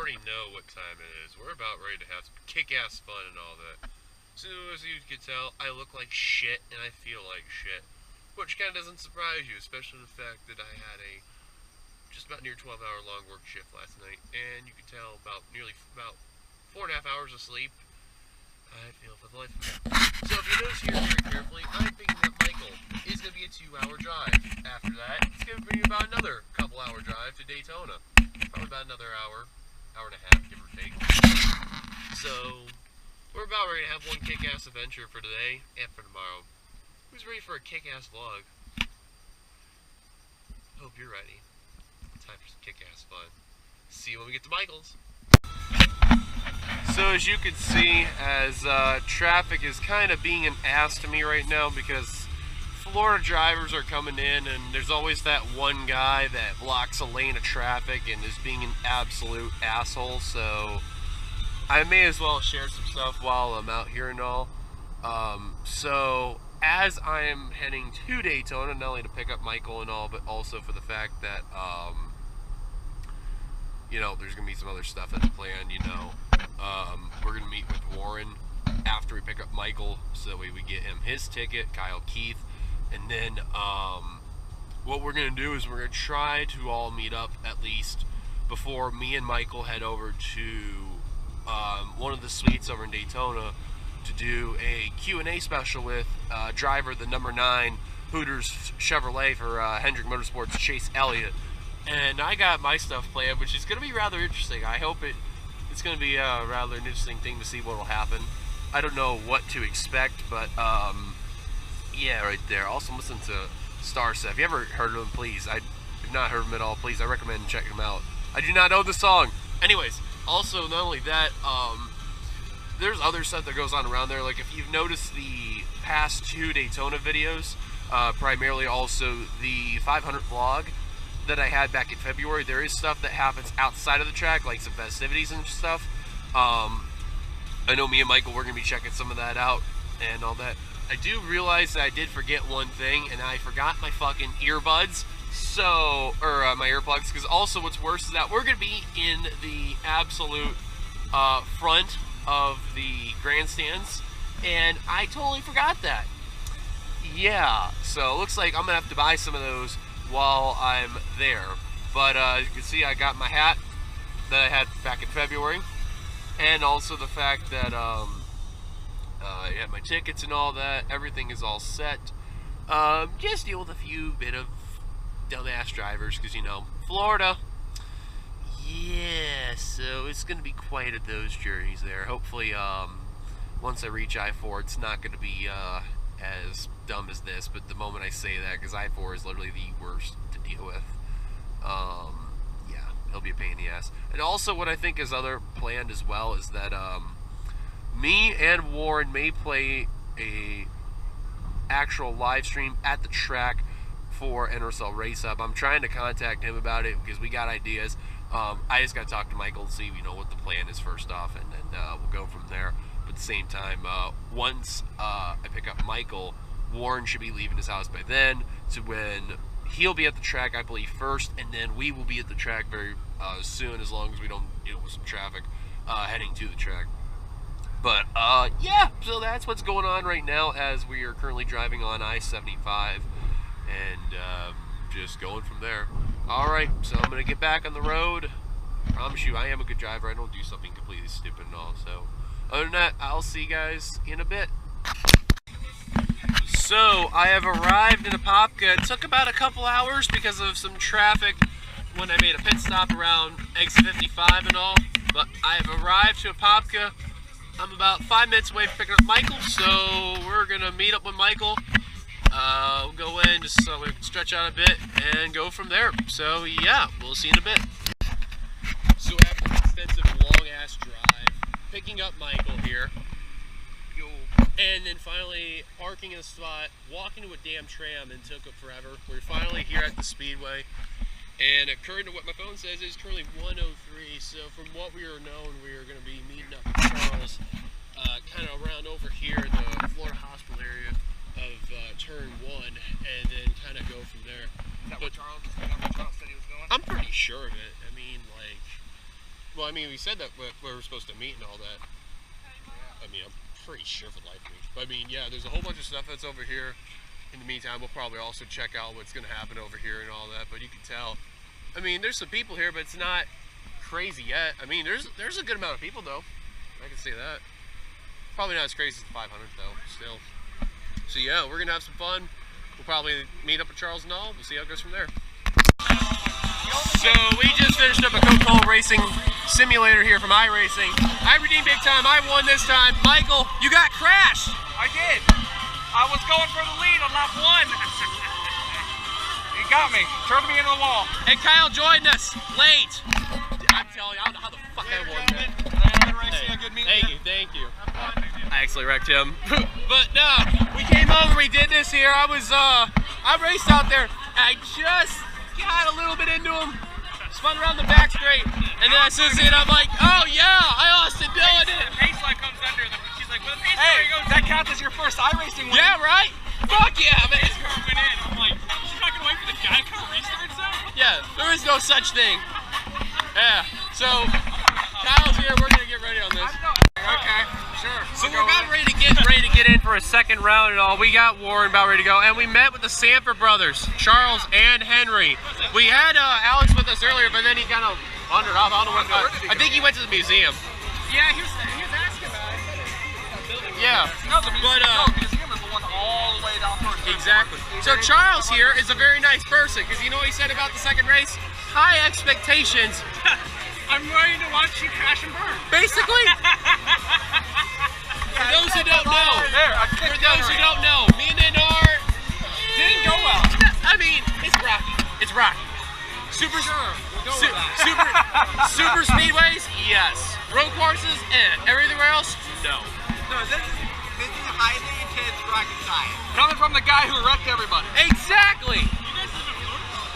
already know what time it is. We're about ready to have some kick-ass fun and all that. So as you can tell, I look like shit and I feel like shit. Which kind of doesn't surprise you, especially the fact that I had a just about near 12-hour long work shift last night. And you can tell about 4.5 hours of sleep. I feel for the life of me. So if you notice here very carefully, I'm thinking that Michael is going to be a 2-hour drive. After that, it's going to be about another couple-hour drive to Daytona. Probably about another hour and a half, give or take. So, we're about ready to have one kick-ass adventure for today and for tomorrow. Who's ready for a kick-ass vlog? Hope you're ready. Time for some kick-ass fun. See you when we get to Michael's. So as you can see, as traffic is kind of being an ass to me right now because Florida drivers are coming in and there's always that one guy that blocks a lane of traffic and is being an absolute asshole, so I may as well share some stuff while I'm out here and all. So as I am heading to Daytona, not only to pick up Michael and all, but also for the fact that you know, there's gonna be some other stuff that's planned, you know. We're gonna meet with Warren after we pick up Michael so that way we get him his ticket, Kyle Keith, and then what we're gonna do is we're gonna try to all meet up at least before me and Michael head over to one of the suites over in Daytona to do a Q&A special with driver the number 9 Hooters Chevrolet for Hendrick Motorsports, Chase Elliott. And I got my stuff planned, which is going to be rather interesting. I hope it's going to be a rather interesting thing to see what will happen. I don't know what to expect, but yeah, right there. Also, listen to Starset. If you ever heard of them, please. I've not heard of them at all. Please, I recommend checking them out. I do not know the song. Anyways, also not only that, there's other stuff that goes on around there. Like if you've noticed the past 2 Daytona videos, primarily also the 500 vlog that I had back in February, there is stuff that happens outside of the track, like some festivities and stuff. I know me and Michael, we're going to be checking some of that out and all that. I do realize that I did forget one thing, and I forgot my fucking earbuds, so, or my earplugs, because also what's worse is that we're going to be in the absolute front of the grandstands, and I totally forgot that. Yeah, so it looks like I'm going to have to buy some of those while I'm there. But as you can see, I got my hat that I had back in February, and also the fact that I had my tickets and all that. Everything is all set. Just deal with a few bit of dumbass drivers, because you know, Florida. Yeah, so it's going to be quite of those journeys there. Hopefully, once I reach I-4, it's not going to be as dumb as this, but the moment I say that, because I-4 is literally the worst to deal with, yeah, it'll be a pain in the ass. And also what I think is other planned as well is that me and Warren may play a actual live stream at the track for NRSL Race Up. I'm trying to contact him about it because we got ideas. I just got to talk to Michael and see, you know, what the plan is first off, and then we'll go from there. But at the same time, once I pick up Michael, Warren should be leaving his house by then, to when he'll be at the track, I believe, first, and then we will be at the track very soon, as long as we don't deal with some traffic heading to the track. But yeah, so that's what's going on right now as we are currently driving on I-75, and just going from there. Alright, so I'm going to get back on the road. I promise you, I am a good driver. I don't do something completely stupid and all, so other than that, I'll see you guys in a bit. So, I have arrived in Apopka. It took about a couple hours because of some traffic when I made a pit stop around exit 55 and all. But I have arrived to Apopka. I'm about 5 minutes away from picking up Michael, so we're going to meet up with Michael. We'll go in just so we can stretch out a bit and go from there. So, yeah, we'll see you in a bit. So, after an extensive, long-ass drive, picking up Michael here, and then finally parking in a spot, walking to a damn tram, and took it forever. We're finally here at the Speedway, and according to what my phone says, it's currently 1:03. So from what we are known, we are going to be meeting up with Charles, kind of around over here in the Florida Hospital area of turn 1, and then kind of go from there. Is that where Charles said he was going? I'm pretty sure of it. I mean, like, Well, I mean, we said that we were supposed to meet and all that. I mean, I'm pretty sure for Life Beach. But I mean, yeah, there's a whole bunch of stuff that's over here. In the meantime, we'll probably also check out what's going to happen over here and all that. But you can tell, I mean, there's some people here, but it's not crazy yet. I mean, there's a good amount of people, though. I can say that. Probably not as crazy as the 500, though, still. So, yeah, we're going to have some fun. We'll probably meet up with Charles and all. We'll see how it goes from there. So, we just finished up a Coca-Cola Racing Simulator here from iRacing. I redeemed big time. I won this time. Michael, you got crashed. I did. I was going for the lead on lap 1. He got me. Turned me into the wall. And Kyle joined us late. I'm telling you, I don't know how the fuck I won that. Thank you. I actually wrecked him. But no, we came over, we did this here. I raced out there. I just got a little bit into him. Spun around the back straight. And then as soon as it, I'm like, oh yeah, I Austin Dillon did it. The pace light comes under. She's like, well, the pace light goes. That counts as your first iRacing win. Yeah, right? Fuck yeah, man. This car went in. I'm like, she's not going to wait for the guy to come restart zone? Yeah, there is no such thing. Yeah, so Kyle's here. We're going to get ready on this. Okay, sure. So we're about ready to get in for a second round and all. We got Warren about ready to go, and we met with the Sanford brothers, Charles and Henry. We had Alex with us earlier, but then he kind of wandered off. I don't know what. I think he went to the museum. Yeah, he was asking about it. Yeah, No, the museum is the one all the way down first. Exactly. So Charles here is a very nice person, because you know what he said about the second race? High expectations. I'm ready to watch you crash and burn. Basically. For those who don't know, me and Anar Didn't go well. I mean, it's rocky. It's rocky. Super speedways, yes. Road courses, everything else, no. No, this is highly intense rocket science. Coming from the guy who wrecked everybody. Exactly.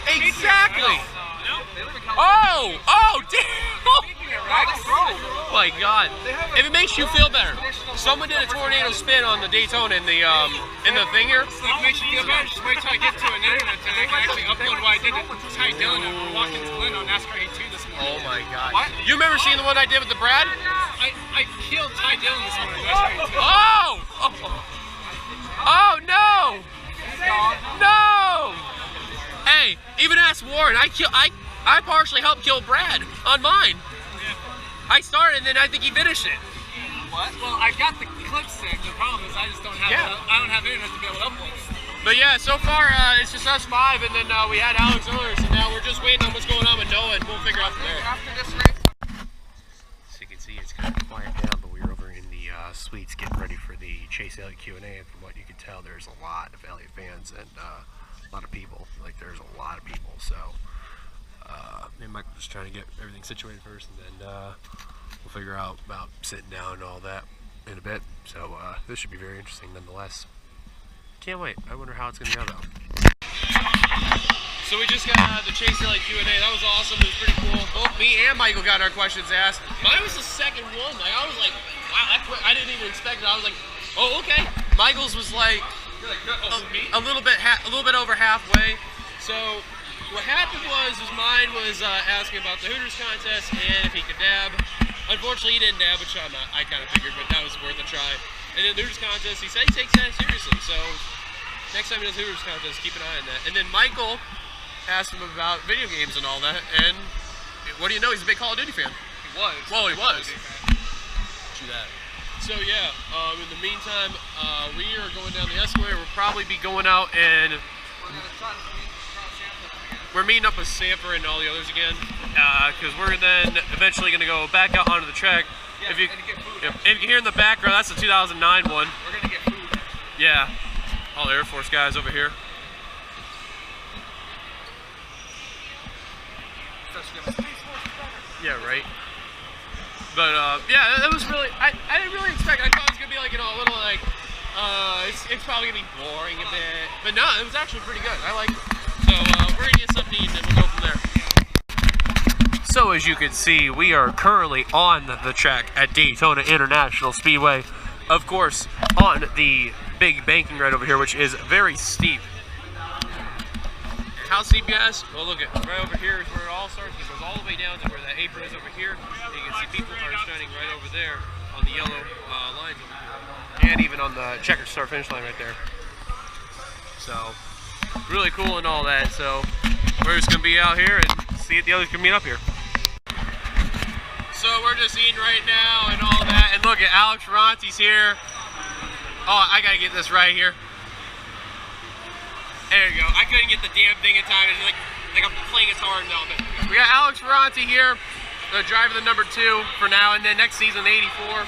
Exactly. No, they live in California. Oh, damn. Oh my God. If it makes you feel better, someone did a tornado spin on the Daytona in the thing here. So it makes you feel better. Just wait till I get to an internet and I can actually upload what I did to Ty Dillon and Watkins Glen on NASCAR 82 this morning. Oh my God. What? You remember seeing the one I did with the Brad? I killed Ty Dillon this morning. NASCAR 82. Oh no! No! Hey, even ask Warren. I partially helped kill Brad on mine. I started, and then I think he finished it. What? Well, I got the clip stick. The problem is I just don't have I don't have internet to be able to upload it. But yeah, so far it's just us 5, and then we had Alex earlier, so now we're just waiting on what's going on with Noah, and we'll figure out from there. After this race. So you can see it's kind of quiet down, but we're over in the suites getting ready for the Chase Elliott Q&A, and from what you can tell, there's a lot of Elliott fans and a lot of people. Like, there's a lot of people, so me and Michael just trying to get everything situated first, and then we'll figure out about sitting down and all that in a bit. So this should be very interesting nonetheless. Can't wait. I wonder how it's going to go though. So we just got the Chase Elliott Q&A. That was awesome. It was pretty cool. Both me and Michael got our questions asked. Mine was the second one. Like, I was like, wow, that's what I didn't even expect it. I was like, oh, okay. Michael's was like a little bit over halfway. So what happened was mine was asking about the Hooters contest and if he could dab. Unfortunately, he didn't dab, which I kind of figured, but that was worth a try. And then the Hooters contest, he said he takes that seriously. So next time he does Hooters contest, keep an eye on that. And then Michael asked him about video games and all that. And what do you know? He's a big Call of Duty fan. He was. Well, he was. True that. So yeah, in the meantime, we are going down the Escalator. We'll probably be going out and we're meeting up with Sanford and all the others again, because we're then eventually going to go back out onto the track. Yeah, if you hear in the background, that's the 2009 one. We're going to get food. Yeah, all the Air Force guys over here. Yeah, right. But yeah, that was really, I didn't really expect, I thought it was going to be like, you know, a little like, it's probably going to be boring a bit. But no, it was actually pretty good. I liked it. So we're going to get something to eat and then we'll go from there. So as you can see, we are currently on the track at Daytona International Speedway. Of course, on the big banking right over here, which is very steep. How's CBS? Well, look at right over here is where it all starts. It goes all the way down to where that apron is over here. And you can see people are standing right over there on the yellow lines over here. And even on the checkered start finish line right there. So, really cool and all that. So, we're just going to be out here and see if the others can meet up here. So, we're just eating right now and all that. And look at Alex Ferrante's here. Oh, I got to get this right here. There you go. I couldn't get the damn thing in time. It's like I'm playing as hard now. But we got Alex Ferrante here, the driver, the number 2 for now, and then next season, 84.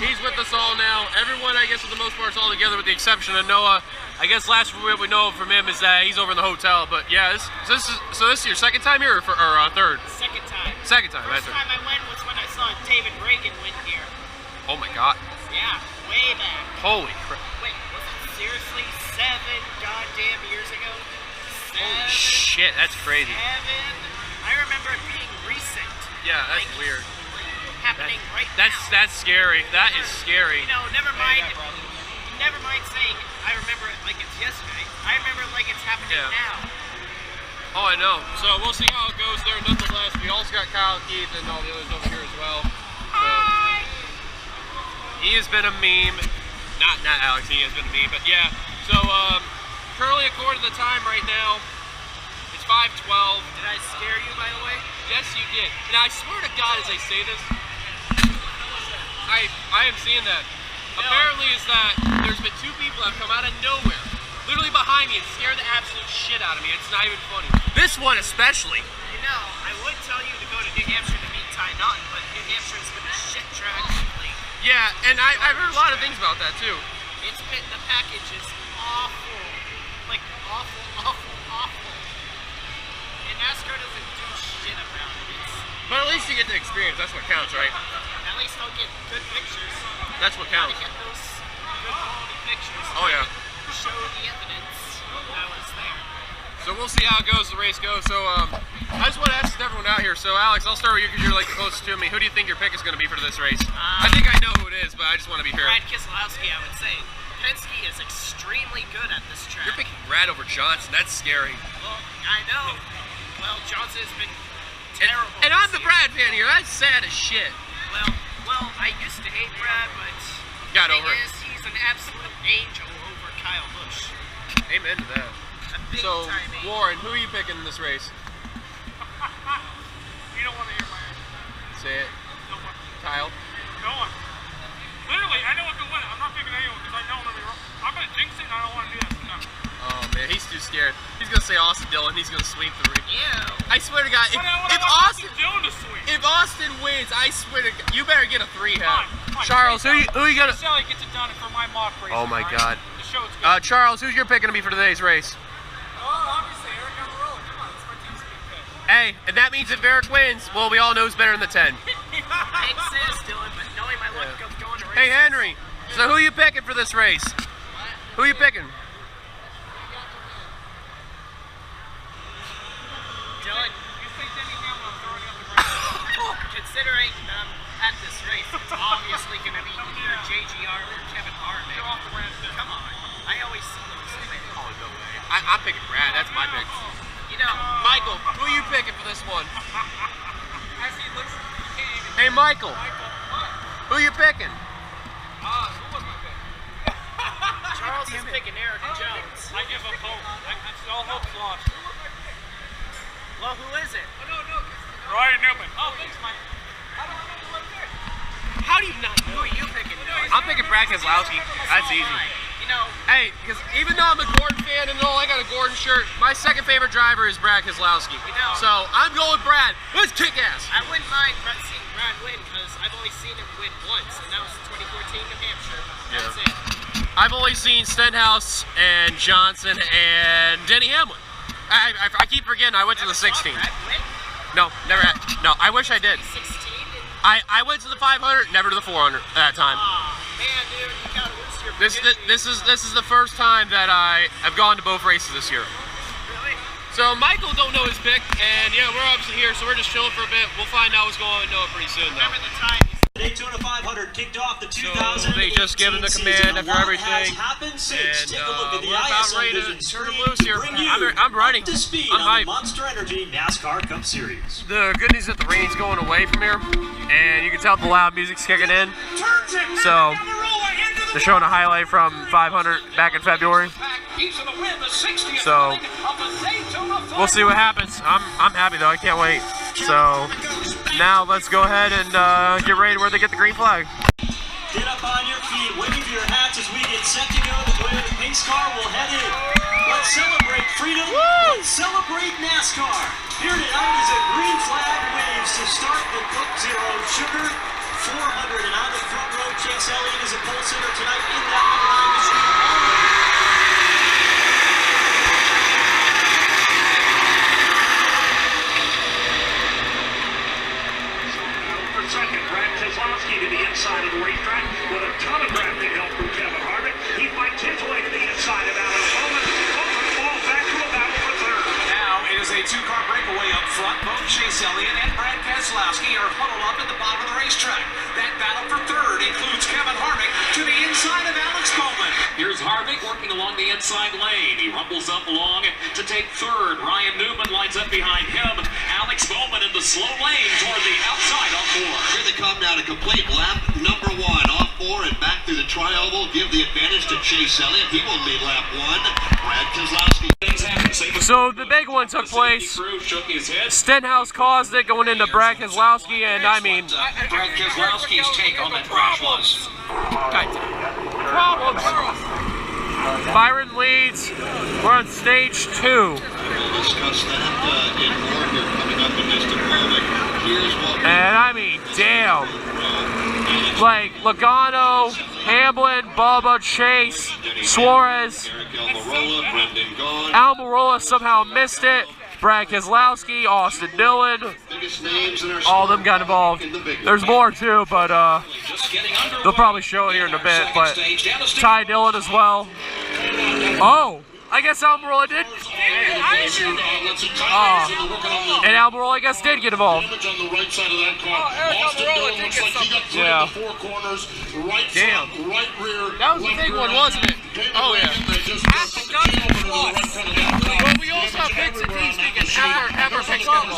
He's with us all now. Everyone, I guess, for the most part, is all together with the exception of Noah. I guess last we know from him is that he's over in the hotel. But yeah, this is your second time here or third? Second time. Second time. First time I went was when I saw David Reagan win here. Oh my God. Yeah, way back. Holy crap. Wait, was it seriously 7 goddamn years ago? Holy shit, that's crazy. 7? I remember it being recent. Yeah, that's like, weird. Happening right now. That's scary. That is scary. You know, never mind saying I remember it like it's yesterday. I remember it like it's happening now. Oh, I know. So we'll see how it goes there. Nonetheless, we also got Kyle Keith and all the others over here as well. Hi. He has been a meme. Not Alex, he has been a meme, but yeah. So currently according to the time right now, it's 5:12. Did I scare you, by the way? Yes, you did. And I swear to God, as I say this, I am seeing that. No. Apparently is that there's been 2 people that have come out of nowhere, literally behind me, and scared the absolute shit out of me. It's not even funny. This one especially. You know, I would tell you to go to New Hampshire to meet Ty Naughton, but New Hampshire has been a shit track lately. Yeah, and I've heard a lot of things about that too. It's been, the package is awful. Like, awful. And NASCAR doesn't do shit about it. But at least you get the experience. That's what counts, right? At least I'll get good pictures. That's what counts. Get those good quality pictures. Oh yeah. Show the evidence that I was there. So we'll see how it goes, the race goes. So I just want to ask everyone out here. So Alex, I'll start with you because you're like the closest to me. Who do you think your pick is going to be for this race? I think I know who it is, but I just want to be fair. Brad Keselowski, I would say. Penske is extremely good at this track. You're picking Brad over Johnson. That's scary. Well, I know. Well, Johnson has been terrible. And I'm the Brad fan here. That's sad as shit. Well, I used to hate Brad, but got the over thing it. is, he's an absolute angel over Kyle Busch. Amen to that. So, Warren, who are you picking in this race? You don't want to hear my answer. Say it. No one. Kyle? No one. Literally, I know what to win. I'm not picking anyone because I know I'm going to be wrong. I'm going to jinx it and I don't want to do that. No. Oh man, he's too scared. He's going to say Austin Dillon. He's going to sweep the ring. Yeah. I swear to God, if Austin wins, I swear to God, you better get a 3 hat. Fine. Charles, who you gonna? Sally gets it done for my mock race. Oh my God. The show's good. Charles, who's your pick gonna be for today's race? Obviously, Eric Almirola. Come on, it's my team's pick. Hey, and that means if Eric wins, well, we all know who's better than the 10. Makes sense, Dylan, but knowing my luck of going to races. Hey Henry, so who you picking for this race? Who you picking? Dylan, You think Denny Hamlin will throw it up the ground? considering at this race, it's obviously going to be either JGR or Kevin Harvick. They're off the ramp. Come on. I always see those things. Oh no way. I'm picking Brad. That's my pick. You know, Michael, who are you picking for this one? As he looks, he can't even. Hey Michael, What? who you picking? Who was my pick? Charles is picking Eric Jones. I give up hope. All hope's lost. Well, who is it? Ryan Newman. Oh, thanks, Mike. I don't remember what pick. How do you not Who know? are you picking? I'm picking Brad Keselowski. That's easy. You know, Hey, because even though I'm a Gordon fan and all, I got a Gordon shirt, my second favorite driver is Brad Keselowski. know. So I'm going with Brad. Let's kick ass. I wouldn't mind seeing Brad win because I've only seen him win once, and that was in 2014 New Hampshire. That's it. I've only seen Stenhouse and Johnson and Denny Hamlin. I keep forgetting I went to the 16. Brad win? No, never had. No, I wish I did. 16? I went to the 500, never to the 400 at that time. Aw, man, dude, you gotta lose your This is the first time that I have gone to both races this year. Really? So Michael don't know his pick, and yeah, we're obviously here, so we're just chilling for a bit. We'll find out what's going on with Noah pretty soon, though. Remember the time Daytona 500 kicked off the 2018 So they just given the command after everything, happened since. and Take a look at the we're about ISO ready to Vision turn screen loose here. to bring you I'm ready. up to speed I'm on hyped. the Monster Energy NASCAR Cup Series. The good news is that the rain's going away from here, and you can tell the loud music's kicking in. So they're showing a highlight from 500 back in February. So we'll see what happens. I'm happy though. I can't wait. So now let's go ahead and get ready to where they get the green flag. Get up on your feet, wave your hats as we get set to go. The Toyota pace car will head in. Let's celebrate freedom. Let's celebrate NASCAR. Here tonight is a green flag waves to start the Coke Zero Sugar 400. And on the front row, Chase Elliott is a pole sitter tonight in that line machine. Second, Brad Keselowski to the inside of the racetrack with a ton of drafting help from Kevin Harvick. He fights his way to the inside of Alex Bowman. Bowman falls back to a battle for third. Now it is a two-car breakaway up front. Both Chase Elliott and Brad Keselowski are huddled up at the bottom of the racetrack. That battle for third includes Kevin Harvick to the inside of Alex Bowman. Here's Harvick working along the inside lane. He rumbles up along to take third. Ryan Newman lines up behind him. Alex Bowman in the slow lane toward the outside on four. Here they come now to complete lap number 1. Off 4 and back through the tri-oval. Give the advantage to Chase Elliott. He will lead lap 1. Brad Keselowski. So the big one took place. Stenhouse caused it going into Brad Keselowski, and I mean, Brad Keselowski's take on that crash was. problems. Byron leads. We're on stage 2. We'll discuss that in more here coming up in just a moment. Here's what And I mean, damn. Like Logano, Hamlin, Bubba, Chase, Suarez. Eric Almirola, Brendan Gaughan. Almirola somehow missed it. Brad Keselowski, Austin Dillon, Biggest names in our all of them got involved. There's more too, but they'll probably show it here in a bit. But Ty Dillon as well. Oh, I guess Almirola did. And Almirola, I guess, did get involved. On the right side of that car. Austin Dillon looks like he got through Yeah. the 4 corners. Right Damn. front, right rear. That was the left big rear one, end. wasn't it? Oh, yeah. They just put the key opener to the right front of that car. But we also have Vincent Tees speaking ever picks up. I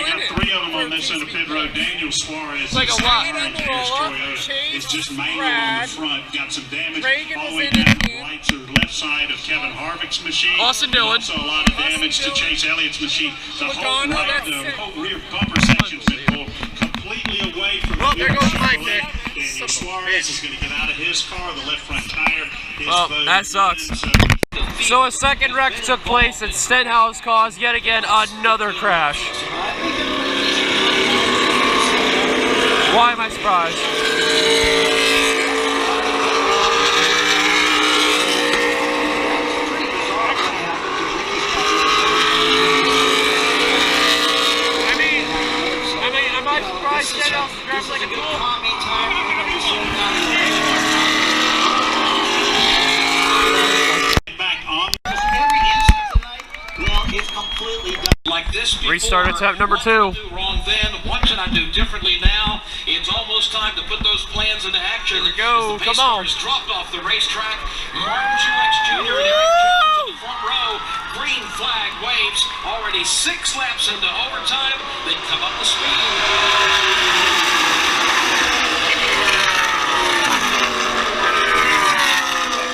got 3 of them on this end of pit road. Daniel Suarez Like a lot. is just manual on the front. Got some damage Reagan all the was way in it down the again. right to the left side of Kevin Harvick's machine. Austin Dillon. Also a lot of damage to Chase Elliott's machine. The whole Logano, right, that's it. whole rear bumper section's been pulled completely away from Well, the there goes Mike vehicle. there. Daniel Suarez is going to get out of his car. The left front tire is Well, voted that sucks. in, so So a second wreck took place and Stenhouse caused yet again another crash. Why am I surprised? Am I surprised Stenhouse drives like a tool? back on. well, it's completely done. Like this before, Restart attempt number what did I 2. do wrong then? What should I do differently now? It's almost time to put those plans into action. Here we go. As the Come pace on. cars dropped off the racetrack. Martin Truex Jr. and Eric Jones in the front row. Green flag waves. Already 6 laps into overtime. They come up to speed.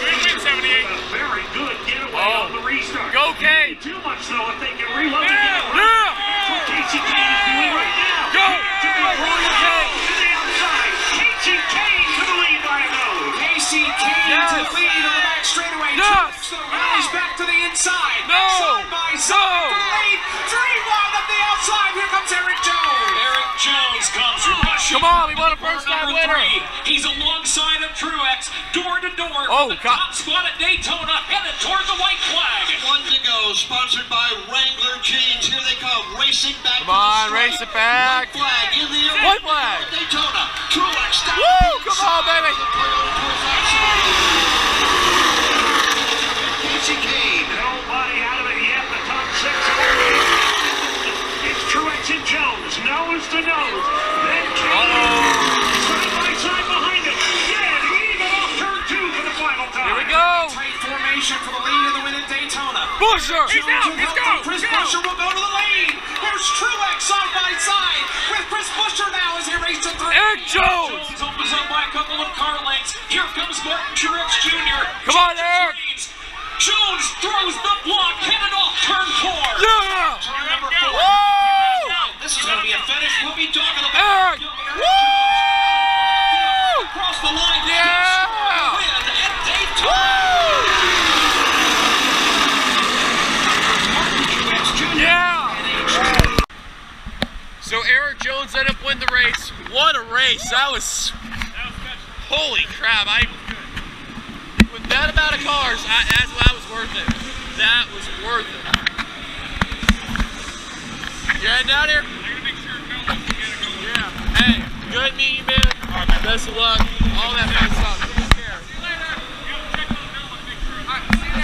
Very good getaway on the restart. Go, Kane. Too much though if they can reload and get it right. Yeah. That's what Casey Kane is doing right now. Go. To the outside. Casey Kane to the lead by a nose. Casey Kane Yes. to the lead on the back straightaway. Yes. Truex though rallies back to the inside. No. Side by side. No. The lead. 3-1 up the outside. Here comes Eric Jones. Eric Jones comes rushing. Come on, we want a first time Number winner. 3. He's alongside of Truex, door to door. Oh, from the God. top spot at Daytona, headed toward the white flag. 1 to go, sponsored by Wrangler Jeans. Here they come, racing back Come to the on, stripe. race it back. White flag in the air. White flag. Daytona. Truex down Woo, the come on, inside baby. of the Toyota towards outside. Casey Kane. Nobody out of it yet. The top 6 already. It's Truex and Jones. No nose to nose. Then side by side behind it. Yeah, even off turn 2 for the final time. Here we go. Trade formation for the lead in the win at Daytona. Busher. Jones with help from Chris Busher will go to the lead. Here's Truex side by side with Chris Busher now as he races to 3. Eric Jones. Jones opens up by a couple of car lengths. Here comes Martin Truex Jr. Come on, Eric. Jones throws the block, headed off turn 4. Yeah. Turn number 4. Woo! This is going to be a finish. We'll be talking about Eric. Woo! across the line. Yeah. Win at Daytona. Yeah. So Eric Jones ended up winning the race. What a race! That was holy crap! With that amount of cars, that was worth it. That was worth it. You heading down here? Yeah. Hey, good meeting you, man. Best of luck. All that fun stuff. Take care.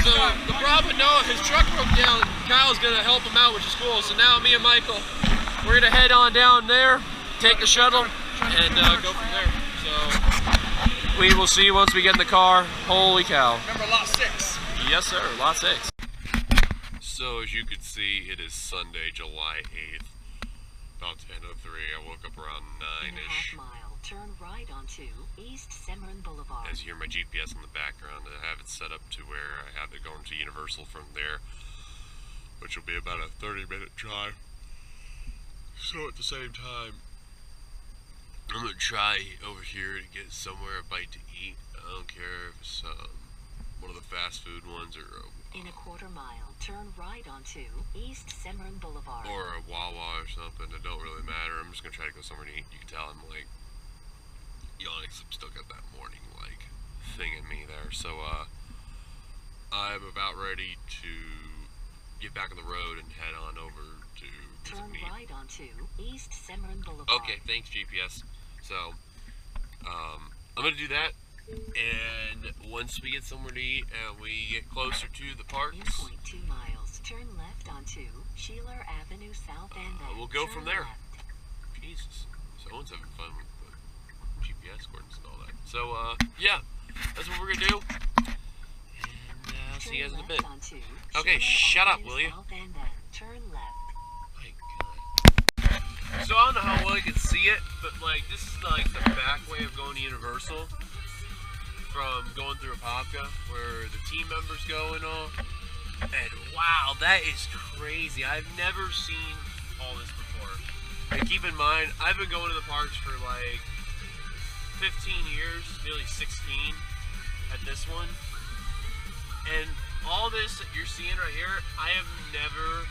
So the problem with Noah, his truck broke down. Kyle's gonna help him out, which is cool. So now me and Michael, we're gonna head on down there, take the shuttle, and go from there. So we will see once we get in the car. Holy cow! Remember lot 6. Yes, sir. Lot 6. So as you can see, it is Sunday, July 8th, about 10:03. I woke up around 9-ish. Mile, turn right onto East Semerin Boulevard. As you hear my GPS in the background, I have it set up to where I have it going to Universal from there, which will be about a 30-minute drive. So at the same time, I'm gonna try over here to get somewhere a bite to eat. I don't care if it's one of the fast food ones or in a quarter mile, turn right onto East Semerin Boulevard. Or a Wawa or something. It don't really matter. I'm just gonna try to go somewhere to eat. You can tell I'm like yawning. I'm still got that morning like thing in me there. So I'm about ready to get back on the road and head on over to turn right onto East Semerin Boulevard. Okay, thanks GPS. So I'm gonna do that, and once we get somewhere to eat and we get closer to the parks, 1.2 miles, turn left onto Sheeler Avenue South and then we'll go from there. Left. Jesus, someone's having fun with the GPS coordinates and all that. So yeah, that's what we're gonna do, and I'll see you guys in a bit. Okay, shut up, will you? And then turn left. So I don't know how well you can see it, but like this is like the back way of going to Universal from going through Apopka, where the team members go and all. And wow, that is crazy. I've never seen all this before. And keep in mind, I've been going to the parks for like 15 years, nearly 16 at this one. And all this that you're seeing right here, I have never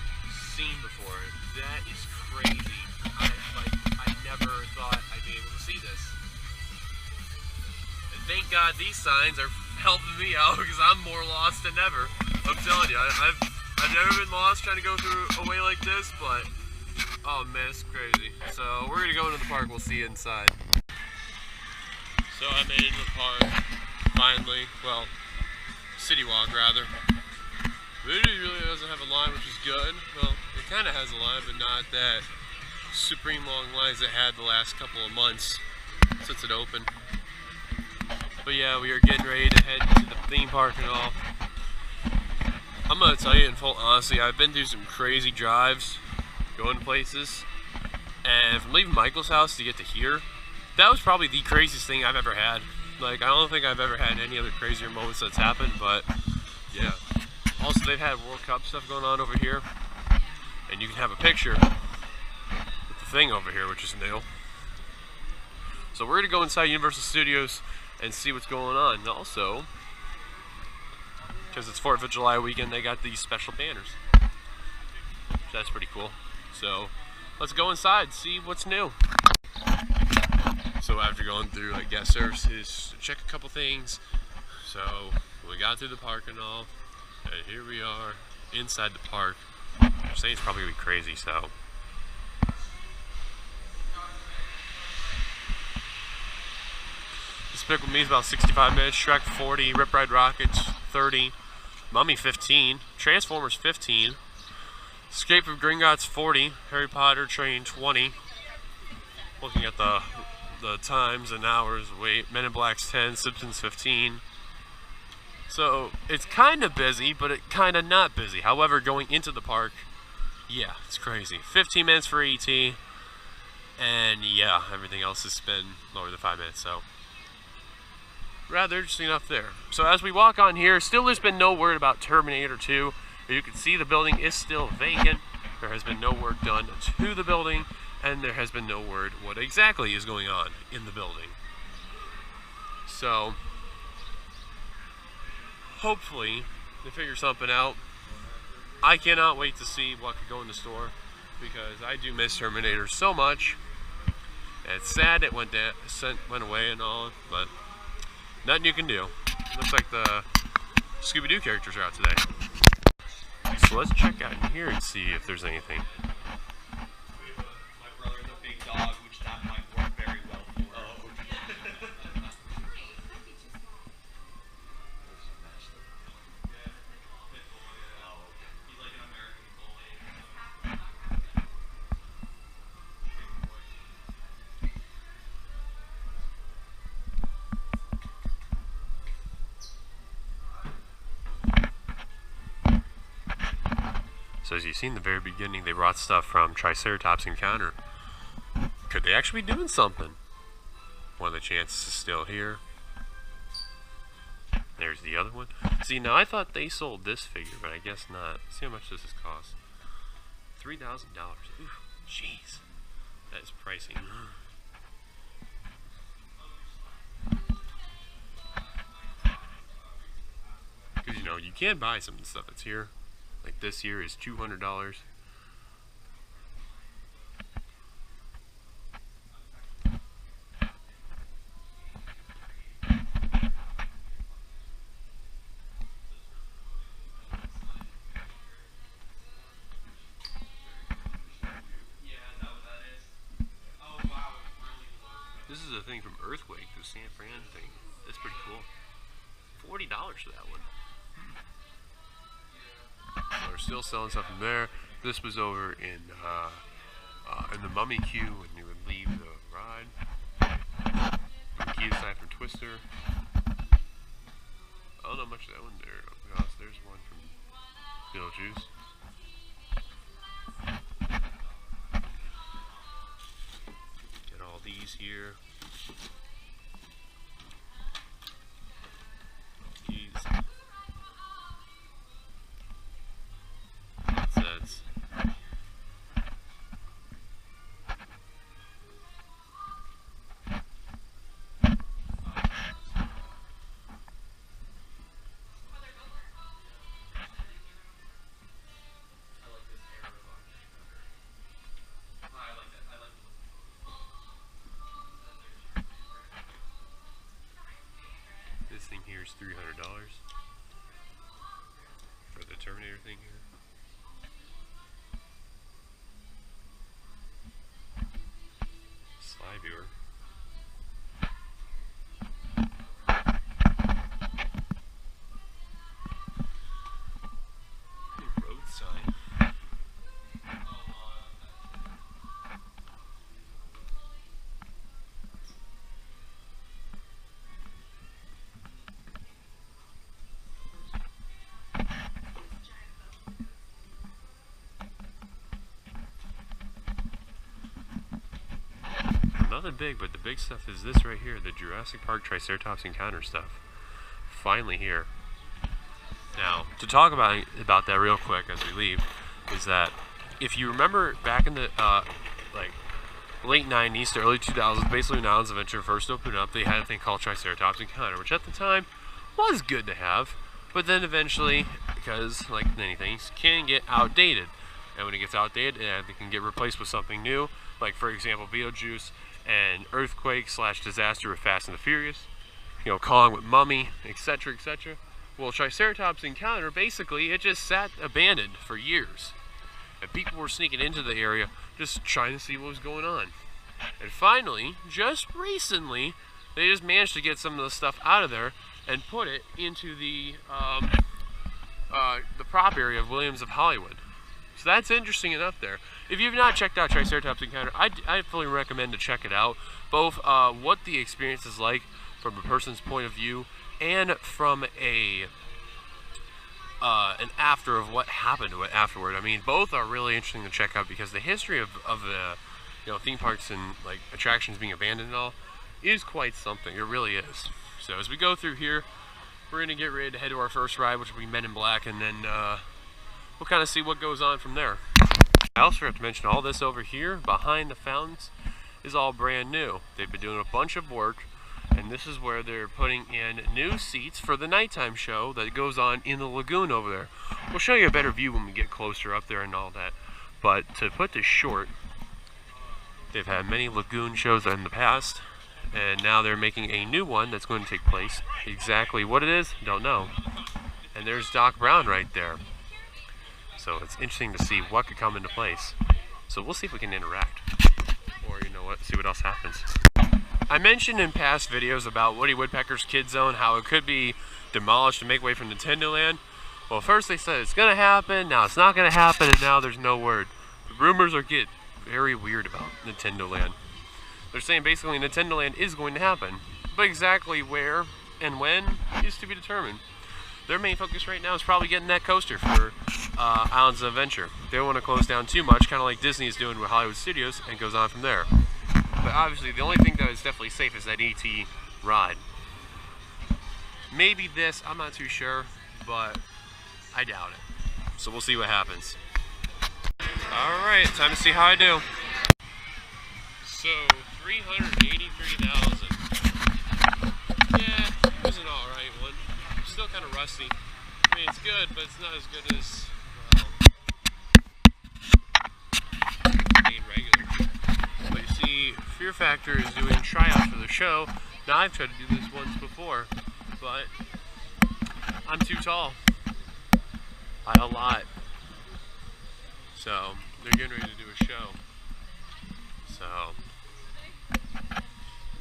seen before. That is crazy. I never thought I'd be able to see this. And thank God these signs are helping me out because I'm more lost than ever. I'm telling you, I've never been lost trying to go through a way like this, but oh man, it's crazy. So we're gonna go into the park. We'll see you inside. So I made it into the park finally. Well, City Walk rather. It really doesn't have a line, which is good. Well, it kind of has a line, but not that supreme long lines it had the last couple of months since it opened. But yeah, we are getting ready to head to the theme park and all. I'm gonna tell you in full honesty, I've been through some crazy drives, going to places, and from leaving Michael's house to get to here, that was probably the craziest thing I've ever had. Like, I don't think I've ever had any other crazier moments that's happened, but yeah. Also, they've had World Cup stuff going on over here, and you can have a picture with the thing over here, which is new. So we're gonna go inside Universal Studios and see what's going on. And also, because it's 4th of July weekend, they got these special banners. So that's pretty cool. So let's go inside, see what's new. So after going through like guest services, check a couple things. So we got through the park and all. And here we are inside the park. I'm saying it's probably gonna be crazy, so. Despicable Me is about 65 minutes, Shrek 40, Rip Ride Rockets 30, Mummy 15, Transformers 15, Escape from Gringotts 40, Harry Potter Train 20, looking at the times and hours. Wait, Men in Black's 10, Simpsons 15. So it's kind of busy, but it kind of not busy. However, going into the park, yeah, it's crazy. 15 minutes for ET, and yeah, everything else has been lower than 5 minutes. So rather interesting enough there. So as we walk on here, still there's been no word about Terminator 2. You can see the building is still vacant. There has been no work done to the building, and there has been no word what exactly is going on in the building. So hopefully they figure something out. I cannot wait to see what could go in the store, because I do miss Terminator so much. It's sad it went away and all, but nothing you can do. Looks like the Scooby-Doo characters are out today. So let's check out in here and see if there's anything. My brother, the big dog, which that might work very well for. He's like an American bully. So as you've seen in the very beginning, they brought stuff from Triceratops Encounter. Could they actually be doing something? One of the chances is still here. There's the other one. See, now I thought they sold this figure, but I guess not. Let's see how much this has cost. $3,000. Ooh, jeez. That is pricey. Because, you know, you can buy some of the stuff that's here. Like this here is $200. This is a thing from Earthquake, the San Fran thing. That's pretty cool. $40 for that one. So we're still selling stuff from there. This was over in the Mummy queue when you would leave the ride. The key aside from Twister. I don't know much of that one there. Oh gosh, there's one from Beetlejuice. Get all these here. Keys. Sets. This thing here is $300 for the Terminator thing here. Sly viewer. Road sign. Nothing big, but the big stuff is this right here, the Jurassic Park Triceratops Encounter stuff. Finally here. Now, to talk about that real quick as we leave, is that if you remember back in the like late 90s to early 2000s, basically when Islands Adventure first opened up, they had a thing called Triceratops Encounter, which at the time was good to have, but then eventually, because like many things, can get outdated. And when it gets outdated, it can get replaced with something new, like for example Beetlejuice and Earthquake / Disaster with Fast and the Furious, you know, Kong with Mummy, etc., etc. Well, Triceratops Encounter, basically, it just sat abandoned for years. And people were sneaking into the area just trying to see what was going on. And finally, just recently, they just managed to get some of the stuff out of there and put it into the prop area of Williams of Hollywood. So that's interesting enough there. if you've not checked out Triceratops Encounter, I fully recommend to check it out. Both what the experience is like from a person's point of view and from an after of what happened to it afterward. I mean, both are really interesting to check out because the history of the theme parks and like attractions being abandoned and all is quite something. It really is. So as we go through here, we're gonna get ready to head to our first ride, which will be Men in Black, and then we'll kind of see what goes on from there. I also forgot to mention all this over here behind the fountains is all brand new. They've been doing a bunch of work, and this is where they're putting in new seats for the nighttime show that goes on in the lagoon over there. We'll show you a better view when we get closer up there and all that. But to put this short, they've had many lagoon shows in the past, and now they're making a new one that's going to take place. Exactly what it is, don't know. And there's Doc Brown right there. So it's interesting to see what could come into place. So we'll see if we can interact. Or you know what, see what else happens. I mentioned in past videos about Woody Woodpecker's Kid Zone, how it could be demolished to make way for Nintendo Land. Well, first they said it's gonna happen, now it's not gonna happen, and now there's no word. The rumors are getting very weird about Nintendo Land. They're saying basically Nintendo Land is going to happen, but exactly where and when is to be determined. Their main focus right now is probably getting that coaster for Islands of Adventure. They don't want to close down too much, kind of like Disney is doing with Hollywood Studios, and goes on from there. But obviously the only thing that is definitely safe is that E.T. ride. Maybe this, I'm not too sure, but I doubt it. So we'll see what happens. Alright, time to see how I do. So, 383,000. Yeah, it was an alright one. Still kind of rusty. I mean, it's good, but it's not as good as, well, being regular. But you see, Fear Factor is doing tryouts for the show. Now, I've tried to do this once before, but I'm too tall. By a lot. So, they're getting ready to do a show. So,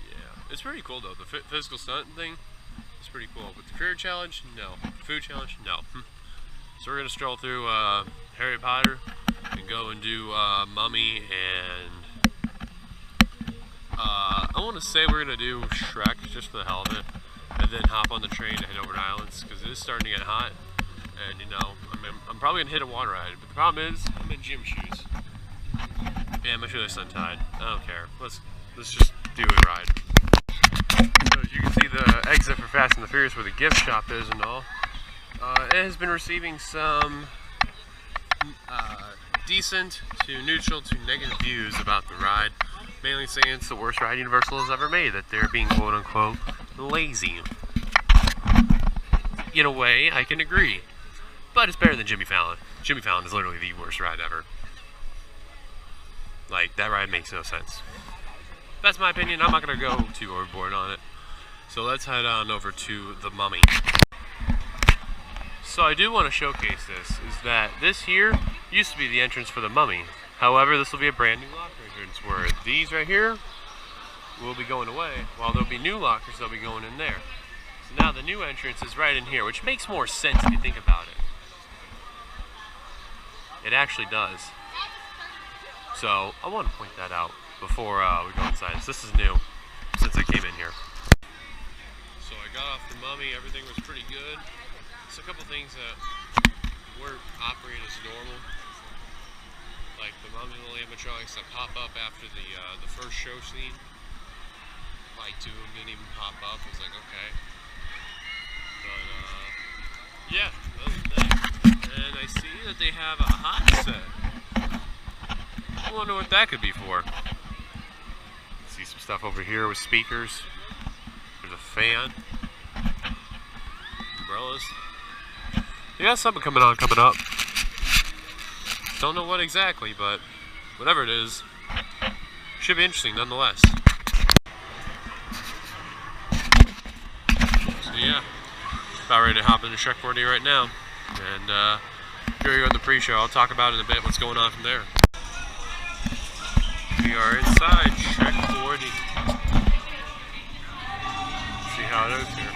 yeah. It's pretty cool though. The physical stunt thing is pretty cool. But the Fear Challenge, no. Food Challenge, no. So we're going to stroll through Harry Potter and go and do Mummy and I want to say we're going to do Shrek just for the hell of it. And then hop on the train and head over to Islands because it is starting to get hot. And you know, I'm probably gonna hit a water ride, but the problem is I'm in gym shoes. Yeah, my shoes are untied. I don't care. Let's just do a ride. So as you can see, the exit for Fast and the Furious, where the gift shop is and all, it has been receiving some decent to neutral to negative views about the ride. Mainly saying it's the worst ride Universal has ever made. That they're being quote unquote lazy. In a way, I can agree. But it's better than Jimmy Fallon. Jimmy Fallon is literally the worst ride ever. Like, that ride makes no sense. That's my opinion. I'm not going to go too overboard on it. So let's head on over to the Mummy. So I do want to showcase this, is that this here used to be the entrance for the Mummy. However, this will be a brand new locker entrance where these right here will be going away, while there'll be new lockers that'll be going in there. So now the new entrance is right in here, which makes more sense if you think about it. It actually does. So I want to point that out before we go inside. So this is new since I came in here. So I got off the Mummy, everything was pretty good. Just a couple things that weren't operating as normal. Like the Mummy little animatronics that pop up after the first show scene. Like two of them didn't even pop up. I was like, okay. But yeah, other than that. And I see that they have a hot set. I wonder what that could be for. See some stuff over here with speakers. There's a fan. Umbrellas. They got something coming up. Don't know what exactly, but whatever it is, should be interesting nonetheless. So yeah, about ready to hop into Shrek 4D right now. And here we go in the pre-show. I'll talk about in a bit what's going on from there. We are inside Shrek 4D. See how it is here.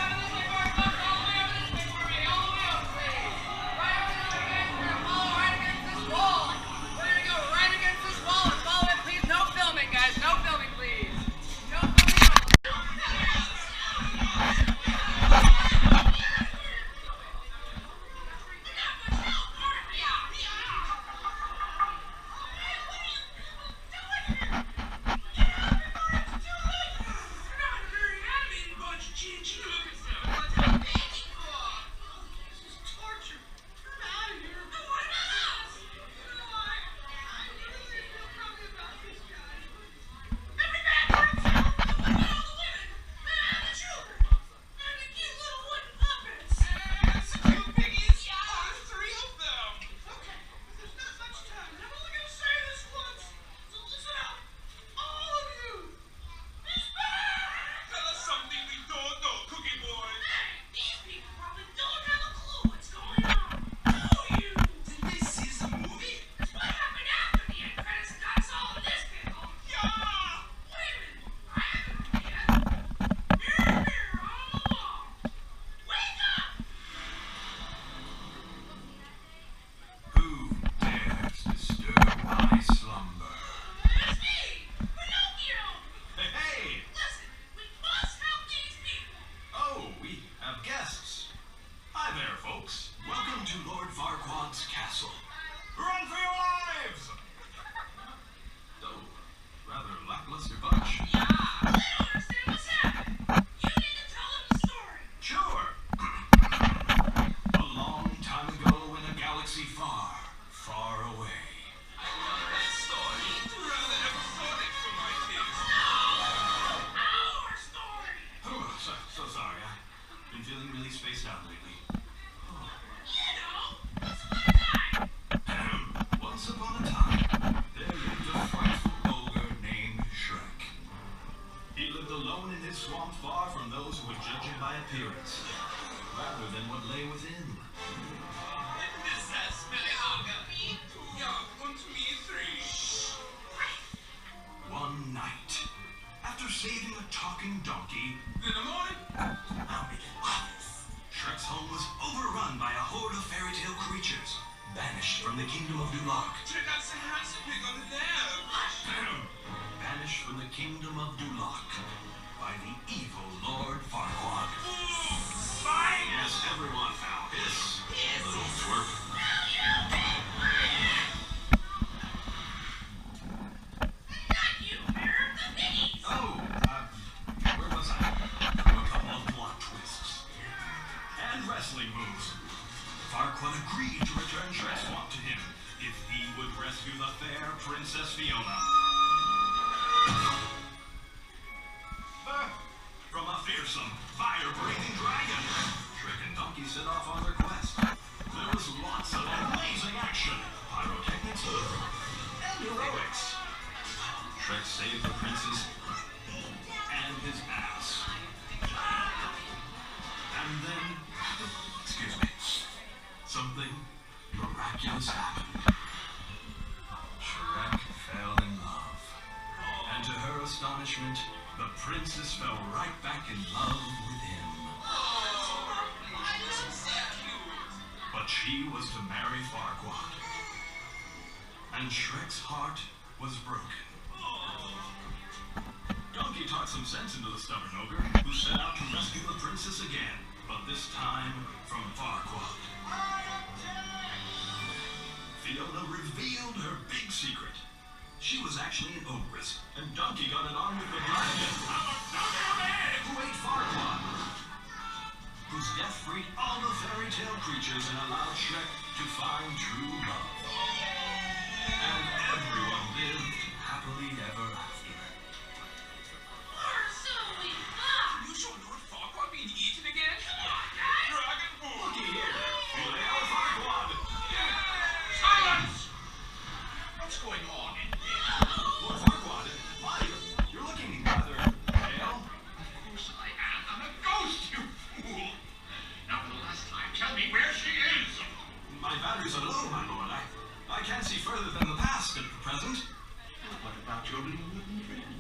saving a talking donkey in the morning? I'll make it obvious. Shrek's home was overrun by a horde of fairy tale creatures, banished from the kingdom of Duloc. Check out the house pig on the dam. Banished from the kingdom of Duloc by the evil Lord Farquaad. Yes, everyone found this little twerp. Oh, where was I? A couple of plot twists. And wrestling moves. Farquaad agreed to return Shrek's swamp to him if he would rescue the fair Princess Fiona. From a fearsome, fire-breathing dragon, Shrek and Donkey set off on their quest. There was lots of amazing action, pyrotechnics, and heroics. Shrek saved the princess and his ass. And then, excuse me, something miraculous happened. Shrek fell in love. And to her astonishment, the princess fell right back in love with him. But she was to marry Farquaad. And Shrek's heart was broken. Donkey talked some sense into the stubborn ogre, who set out to rescue the princess again, but this time from Farquaad. Fiona revealed her big secret. She was actually an ogress, and Donkey got it on with the dragon, who ate Farquaad, whose death freed all the fairy tale creatures and allowed Shrek to find true love. And everyone lived happily ever after. You sure Lord Farquaad being eaten again? Dragon food. Looky here, Fiona Farquaad. Silence! What's going on in there? Lord Farquaad, why? You're looking rather pale. Of course I am. I'm a ghost, you fool. Now for the last time, tell me where she is. My batteries are low, my lord. I can't see further than the past at the present. What about your little wooden friend?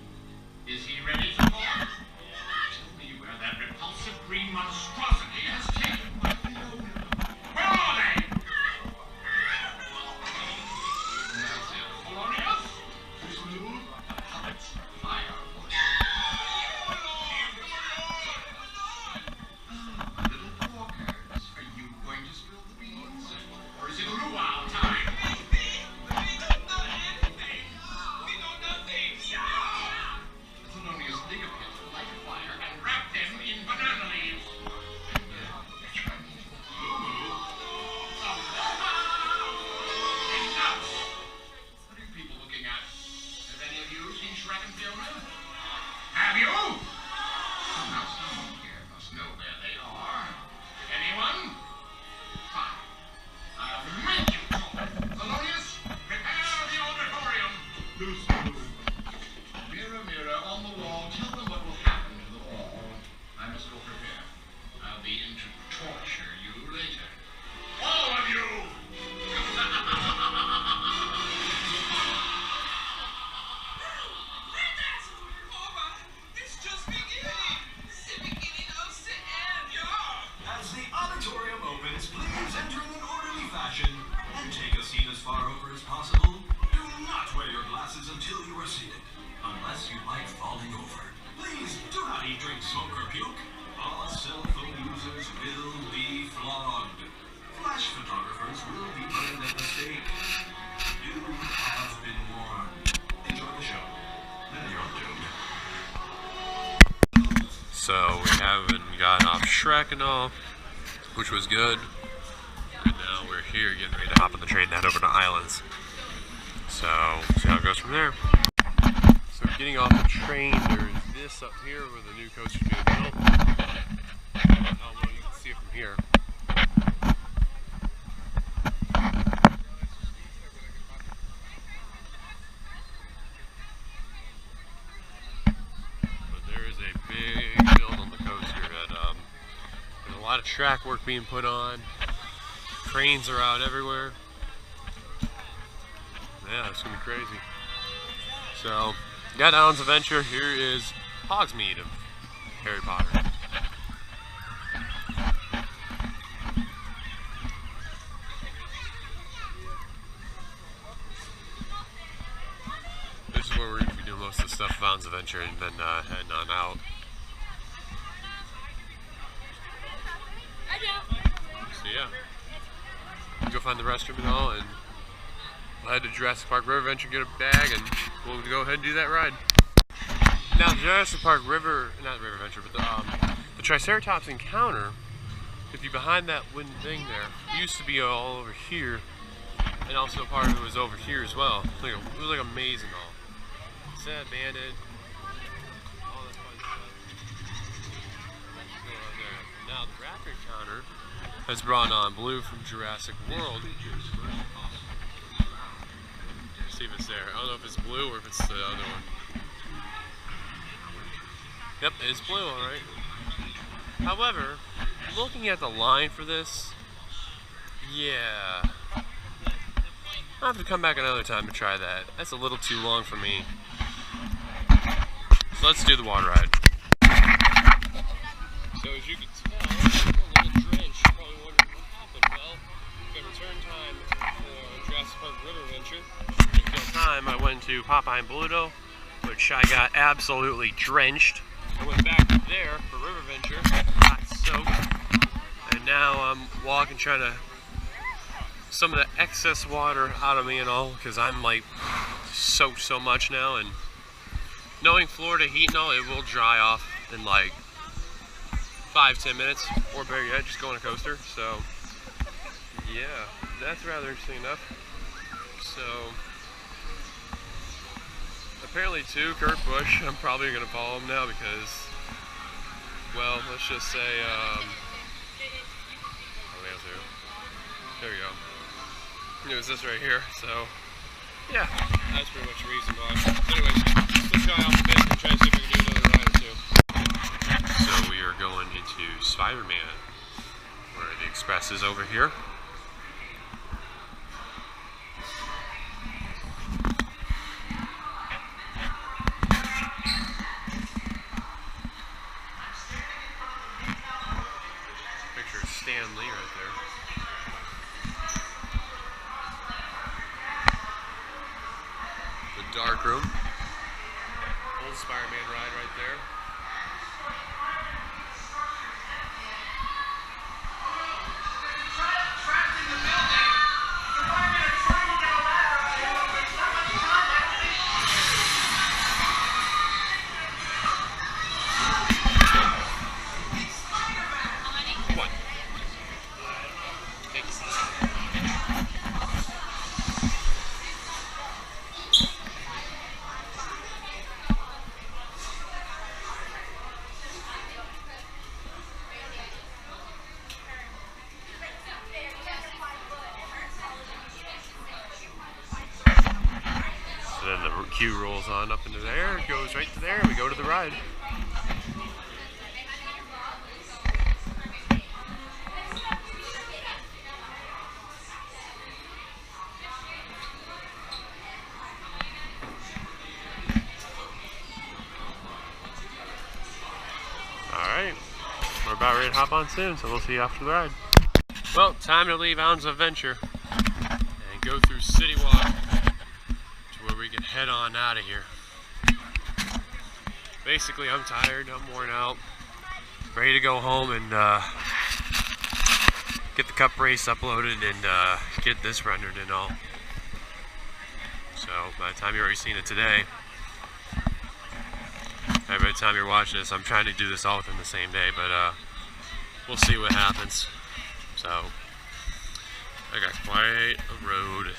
Is he ready for more? Tell me where that repulsive green monstrosity has taken my Fiona. Where are they? That's it, Polonius. Smooth like a puppet's fire voice. Little walkers, are you going to spill the beans? Or is it luau time? Polonius, dig a pit, light a fire, and wrap them in banana leaves. Enough! What are you people looking at? Have any of you seen Shrek and Fiona? Have you? Now someone here must know where they are. Anyone? Fine. I'll make you talk. Polonius, prepare the auditorium. Mirror, mirror on the wall, tell them what will happen to the wall. I must go prepare. I'll be in to torture you later. All of you! It's just beginning! The beginning of the end, yeah! As the auditorium opens, please enter in an orderly fashion and take a seat as far over as possible. Do not wear your glasses until you are seated, unless you like falling over. Please do not eat, drink, smoke, or puke. All cell phone users will be flogged. Flash photographers will be burned at the stake. You have been warned. Enjoy the show. Then you're doomed. So we haven't gotten off Shrek and all, which was good. And now we're here getting ready to hop on the train and head over to Islands. So, see how it goes from there. So getting off the train, there's this up here where the new coach is being built. I don't know, you can see it from here. But there is a big build on the coast here. There's a lot of track work being put on. Cranes are out everywhere. Yeah, it's gonna be crazy. So, got Alan's Adventure. Here is Hogsmeade of Harry Potter. This is where we're going to be doing most of the stuff of Fountains Adventure and then heading on out. So yeah, go find the restroom and all, and we'll head to Jurassic Park River Adventure, get a bag, and we'll go ahead and do that ride. Now, Jurassic Park River, not River Adventure, but the Triceratops encounter, if you behind that wooden thing there, it used to be all over here, and also part of it was over here as well. It was like a maze and all. It's abandoned. All that fun stuff. Going on there. Now, the raptor encounter has brought on Blue from Jurassic World. See if it's there. I don't know if it's Blue or if it's the other one. Yep, it's Blue, alright. However, looking at the line for this, yeah, I'll have to come back another time to try that. That's a little too long for me. So let's do the water ride. So as you can tell, I'm a little drenched. You're probably wondering what happened. Well, the return time for Jurassic Park River Adventure. At the time, I went to Popeye and Bluto, which I got absolutely drenched. I went back there for River Adventure, got soaked, and now I'm walking, trying to some of the excess water out of me and all, because I'm like soaked so much now, and knowing Florida heat and all, it will dry off in like 5-10 minutes, or better yet, just go on a coaster. So yeah, that's rather interesting enough. So apparently too, Kurt Busch, I'm probably going to follow him now because, well, let's just say, there we go. It was this right here, so, yeah, that's pretty much the reason why. Anyways, let's try off a bit and try to see if we can do another ride or two. So we are going into Spider-Man, where the express is over here. Stan Lee right there. The dark room. Old Spider-Man ride right there. Then the queue rolls on up into there, it goes right to there, and we go to the ride. Alright, we're about ready to hop on soon, so we'll see you after the ride. Well, time to leave Fountains Adventure and go through City Walk, where we can head on out of here. Basically, I'm tired, I'm worn out, ready to go home and get the cup race uploaded and get this rendered and all. So by the time you've already seen it today, by the time you're watching this, I'm trying to do this all within the same day, but we'll see what happens. So I got quite a road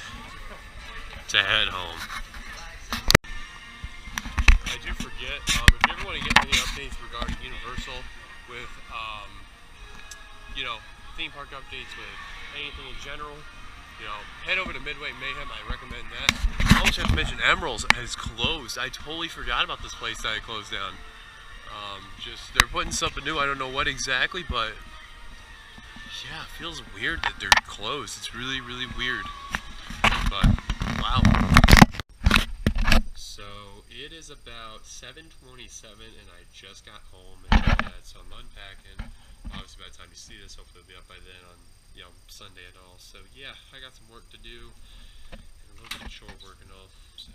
to head home. I do forget, if you ever want to get any updates regarding Universal with, you know, theme park updates with anything in general, you know, head over to Midway Mayhem. I recommend that. I also have to mention Emerald's has closed. I totally forgot about this place that I closed down. Just, they're putting something new. I don't know what exactly, but yeah, it feels weird that they're closed. It's really, really weird. But, wow. So, it is about 7:27 and I just got home and all that, so I'm unpacking. Obviously by the time you see this, hopefully it'll be up by then on, you know, Sunday and all. So yeah, I got some work to do and a little bit of chore work and all. So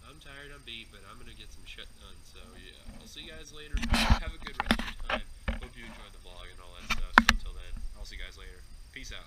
I'm tired, I'm beat, but I'm gonna get some shit done. So yeah, I'll see you guys later. Have a good rest of your time. Hope you enjoyed the vlog and all that stuff. So until then, I'll see you guys later. Peace out.